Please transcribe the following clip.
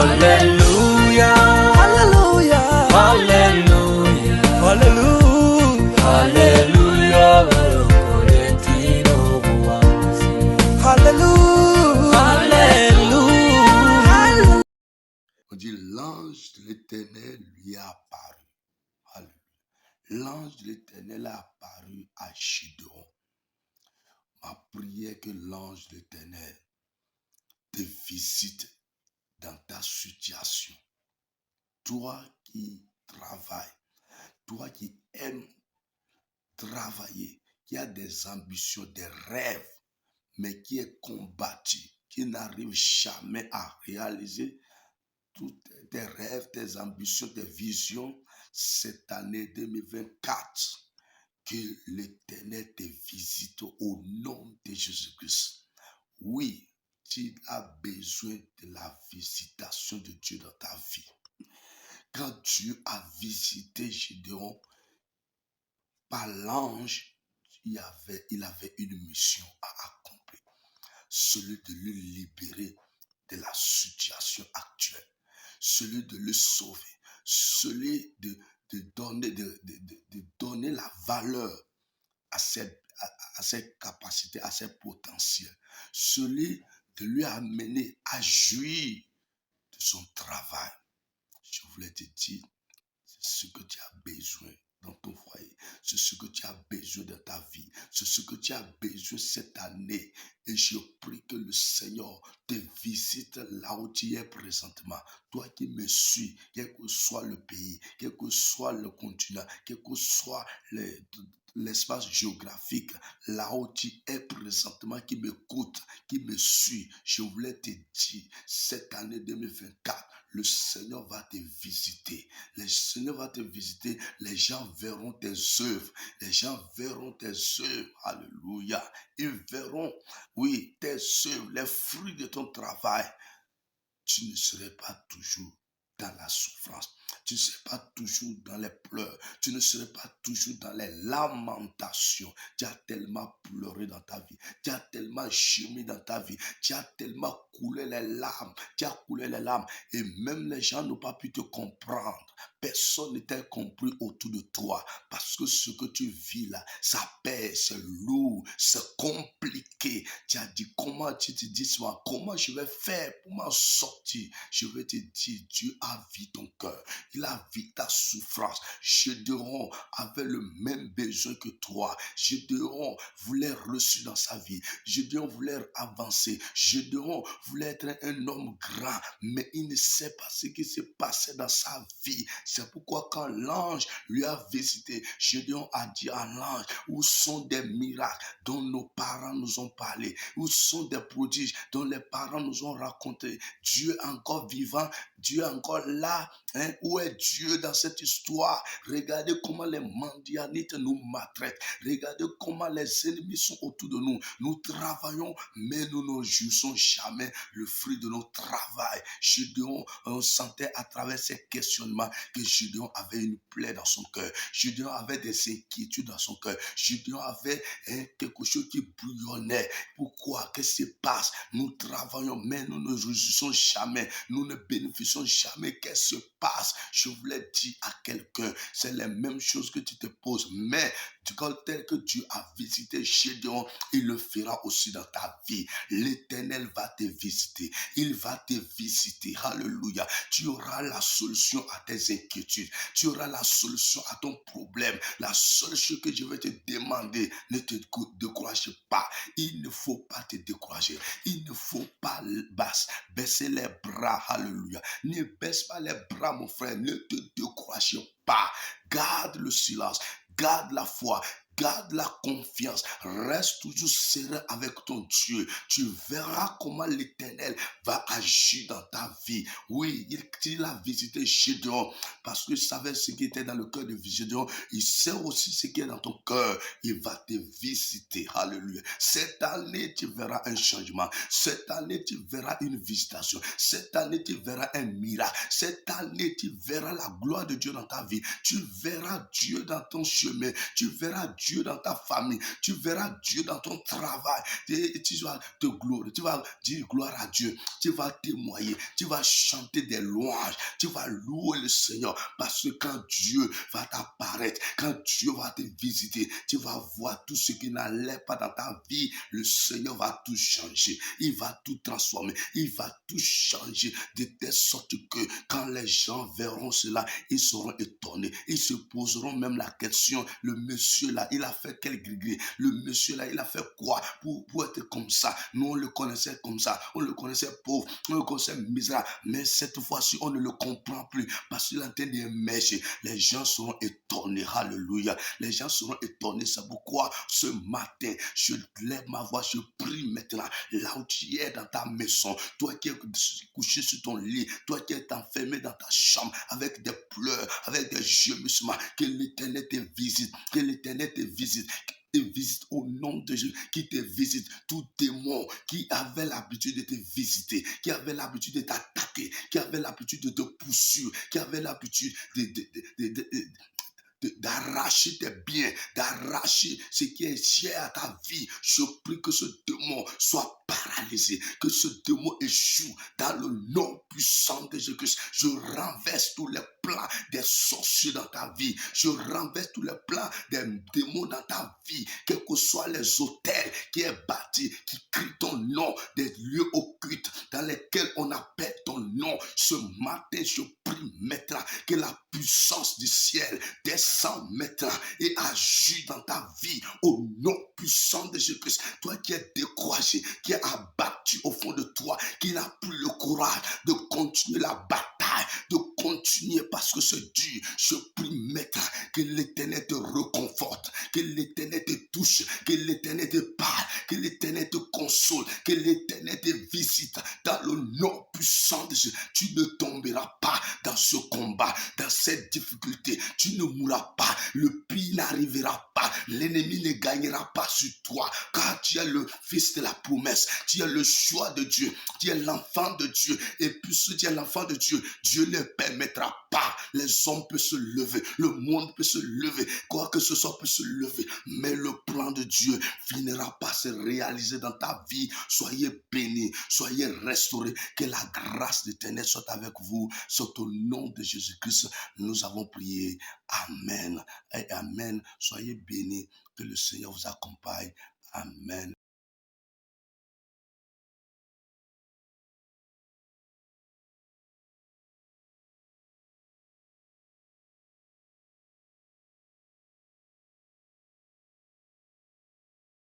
Alléluia, Alléluia, Alléluia, Alléluia, Alléluia, Barokoletino Buamsi. Alléluia, Alléluia. On dit l'ange de l'Éternel lui a apparu. Alléluia. L'ange de l'Éternel a apparu à Gédéon. Ma prière que l'ange de l'Éternel te visite dans ta situation. Toi qui travailles, toi qui aimes travailler, qui a des ambitions, des rêves, mais qui est combattu, qui n'arrive jamais à réaliser tous tes rêves, tes ambitions, tes visions, cette année 2024, que l'Éternel te visite au nom de Jésus-Christ. Oui, tu as besoin de la visitation de Dieu dans ta vie. Quand Dieu a visité Gédéon par l'ange, il avait une mission à accomplir. Celui de le libérer de la situation actuelle. Celui de le sauver. Celui de donner la valeur à ses capacités, à ses potentiels. Celui de lui amener à jouir de son travail. Je voulais te dire, c'est ce que tu as besoin dans ton foyer. C'est ce que tu as besoin dans ta vie. C'est ce que tu as besoin cette année. Et je prie que le Seigneur te visite là où tu es présentement. Toi qui me suis, quel que soit le pays, quel que soit le continent, quel que soit l'espace géographique, là où tu es présentement, qui m'écoute, qui me suit, je voulais te dire, cette année 2024, le Seigneur va te visiter. Le Seigneur va te visiter. Les gens verront tes œuvres. Les gens verront tes œuvres. Alléluia. Ils verront, oui, tes œuvres, les fruits de ton travail. Tu ne serais pas toujours dans la souffrance. Tu ne serais pas toujours dans les pleurs. Tu ne serais pas toujours dans les lamentations. Tu as tellement pleuré dans ta vie. Tu as tellement gémi dans ta vie. Tu as tellement coulé les larmes. Tu as coulé les larmes. Et même les gens n'ont pas pu te comprendre. Personne ne t'a compris autour de toi. Parce que ce que tu vis là, ça pèse, c'est lourd, c'est compliqué. Tu as dit, comment tu te dis, comment je vais faire pour m'en sortir? Je vais te dire, Dieu a vu ton cœur. Il a vu ta souffrance. Gédéon avait le même besoin que toi. Gédéon voulait reçu dans sa vie. Gédéon voulait avancer. Gédéon voulait être un homme grand, mais il ne sait pas ce qui s'est passé dans sa vie. C'est pourquoi quand l'ange lui a visité, Gédéon a dit à l'ange, où sont des miracles dont nos parents nous ont parlé? Où sont des prodiges dont les parents nous ont raconté? Dieu est encore vivant, Dieu est encore là. Où est Dieu dans cette histoire? Regardez comment les mendianites nous maltraitent. Regardez comment les ennemis sont autour de nous. Nous travaillons, mais nous ne jouissons jamais le fruit de notre travail. Gédéon, on sentait à travers ces questionnements que Gédéon avait une plaie dans son cœur. Gédéon avait des inquiétudes dans son cœur. Gédéon avait quelque chose qui bouillonnait. Pourquoi? Qu'est-ce qui se passe? Nous travaillons, mais nous ne jouissons jamais. Nous ne bénéficions jamais. Qu'est-ce qui se passe? Je voulais dire à quelqu'un, c'est les mêmes choses que tu te poses, mais tel que Dieu a visité Gédéon, il le fera aussi dans ta vie. L'Éternel va te visiter. Il va te visiter. Alléluia. Tu auras la solution à tes inquiétudes. Tu auras la solution à ton problème. La seule chose que je vais te demander, ne te décourage pas. Il ne faut pas te décourager. Il ne faut pas baisser les bras. Alléluia. Ne baisse pas les bras, mon frère. Ne te décourage pas. Garde le silence. Garde la foi. Garde la confiance. Reste toujours serein avec ton Dieu. Tu verras comment l'Éternel va agir dans ta vie. Oui, il a visité Gédéon parce qu'il savait ce qui était dans le cœur de Gédéon. Il sait aussi ce qui est dans ton cœur. Il va te visiter. Alléluia. Cette année, tu verras un changement. Cette année, tu verras une visitation. Cette année, tu verras un miracle. Cette année, tu verras la gloire de Dieu dans ta vie. Tu verras Dieu dans ton chemin. Tu verras Dieu Dieu dans ta famille, tu verras Dieu dans ton travail, et tu vas te glorifier, tu vas dire gloire à Dieu, tu vas témoigner, tu vas chanter des louanges, tu vas louer le Seigneur, parce que quand Dieu va t'apparaître, quand Dieu va te visiter, tu vas voir tout ce qui n'allait pas dans ta vie, le Seigneur va tout changer, il va tout transformer, il va tout changer de telle sorte que quand les gens verront cela, ils seront étonnés, ils se poseront même la question, le monsieur là, il a fait quel gris, le monsieur là, il a fait quoi pour être comme ça? Nous on le connaissait comme ça, on le connaissait pauvre, on le connaissait misérable, mais cette fois-ci on ne le comprend plus parce qu'il est en train d'émerger. Les gens seront étonnés, alléluia, les gens seront étonnés. C'est pourquoi ce matin je lève ma voix, je prie maintenant, là où tu es dans ta maison, toi qui es couché sur ton lit, toi qui es enfermé dans ta chambre avec des pleurs, avec des gémissements, que l'Éternel te visite, que l'Éternel te visite, te visite au nom de Jésus, qui te visite, tout démon qui avait l'habitude de te visiter, qui avait l'habitude de t'attaquer, qui avait l'habitude de te poursuivre, qui avait l'habitude d'arracher tes biens, d'arracher ce qui est cher à ta vie. Je prie que ce démon soit paralysé, que ce démon échoue dans le nom puissant de Jésus-Christ. Je renverse tous les plans des sorciers dans ta vie. Je renverse tous les plans des démons dans ta vie, quels que soient les hôtels qui est bâti, qui crient ton nom, des lieux occultes dans lesquels on appelle ton nom. Ce matin, je prie maintenant que la puissance du ciel descend maintenant et agit dans ta vie au nom puissant de Jésus-Christ. Toi qui es découragé, qui es abattu au fond de toi, qui n'a plus le courage de continuer la bataille, de continuer parce que c'est dur. Je prie maintenant que l'Éternel te reconforte, que l'Éternel te touche, que l'Éternel te parle, que l'Éternel te console, que l'Éternel te visite dans le nom puissant de Jésus. Tu ne tomberas pas dans ce combat, dans cette difficulté. Tu ne mourras pas. Le pire n'arrivera pas. L'ennemi ne gagnera pas sur toi, car tu es le fils de la promesse. Tu es le choix de Dieu. Tu es l'enfant de Dieu. Et puisque tu es l'enfant de Dieu, Dieu ne permettra pas. Les hommes peuvent se lever. Le monde peut se lever. Quoi que ce soit peut se lever. Mais le plan de Dieu finira par se réaliser dans ta vie. Soyez bénis. Soyez restaurés. Que la grâce de l'Éternel soit avec vous. C'est au nom de Jésus-Christ nous avons prié. Amen et amen. Soyez bénis. Que le Seigneur vous accompagne. Amen.